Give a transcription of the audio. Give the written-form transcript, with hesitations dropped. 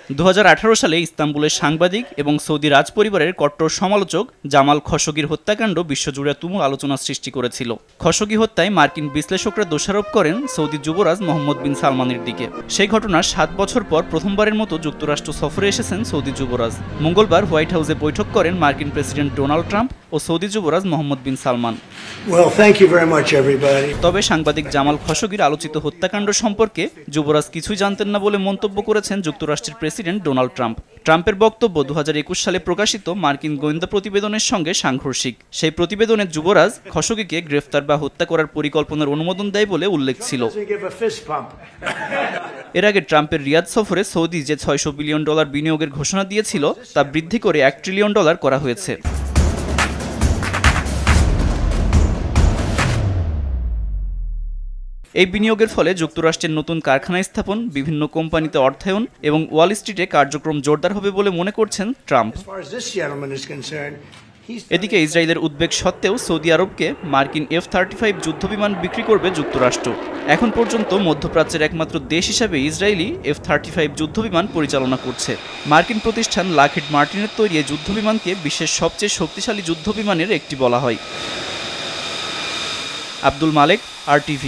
2018 সালে ইস্তাম্বুলের সাংবাদিক এবং সৌদি রাজপরিবারের কট্টর সমালোচক জামাল খশোগির হত্যাকাণ্ড বিশ্বজুড়ে তুমুল আলোচনা সৃষ্টি করেছিল। খশোগি হত্যায় মার্কিন বিশ্লেষকরা দোষারোপ করেন সৌদি যুবরাজ মোহাম্মদ বিন সালমানের দিকে। সেই ঘটনার 7 বছর পর প্রথমবারের মতো যুক্তরাষ্ট্র সফরে এসেছেন সৌদি যুবরাজ। মঙ্গলবার হোয়াইট হাউসে বৈঠক করেন মার্কিন প্রেসিডেন্ট ডোনাল্ড ট্রাম্প ও সৌদি যুবরাজ মোহাম্মদ বিন সালমান। তবে সাংবাদিক জামাল খশোগির আলোচিত হত্যাকাণ্ড সম্পর্কে যুবরাজ কিছুই জানতেন না বলে মন্তব্য করেছেন যুক্তরাষ্ট্রের প্রেসিডেন্ট ডোনাল্ড ট্রাম্প। ট্রাম্পের বক্তব্য 2021 সালে প্রকাশিত মার্কিন গোয়েন্দা প্রতিবেদনের সঙ্গে সাংঘর্ষিক। সেই প্রতিবেদনে যুবরাজ খশোগিকে গ্রেফতার বা হত্যা করার পরিকল্পনার অনুমোদন দেয় বলে উল্লেখ ছিল। এর আগে ট্রাম্পের রিয়াদ সফরে সৌদি যে $600 বিলিয়ন বিনিয়োগের ঘোষণা দিয়েছিল তা বৃদ্ধি করে $1 ট্রিলিয়ন করা হয়েছে। এই বিনিয়োগের ফলে যুক্তরাষ্ট্রের নতুন কারখানা স্থাপন, বিভিন্ন কোম্পানিতে অর্থায়ন এবং ওয়াল স্ট্রিটে কার্যক্রম জোরদার হবে বলে মনে করছেন ট্রাম্প। এদিকে ইসরায়েলের উদ্বেগ সত্ত্বেও সৌদি আরবকে মার্কিন F-35 যুদ্ধবিমান বিক্রি করবে যুক্তরাষ্ট্র। এখন পর্যন্ত মধ্যপ্রাচ্যের একমাত্র দেশ হিসাবে ইসরায়েলি F-35 যুদ্ধবিমান পরিচালনা করছে। মার্কিন প্রতিষ্ঠান লকহিড মার্টিনের তৈরি এই যুদ্ধবিমানকে বিশ্বের সবচেয়ে শক্তিশালী যুদ্ধবিমানের একটি বলা হয়। আব্দুল মালেক, RTV।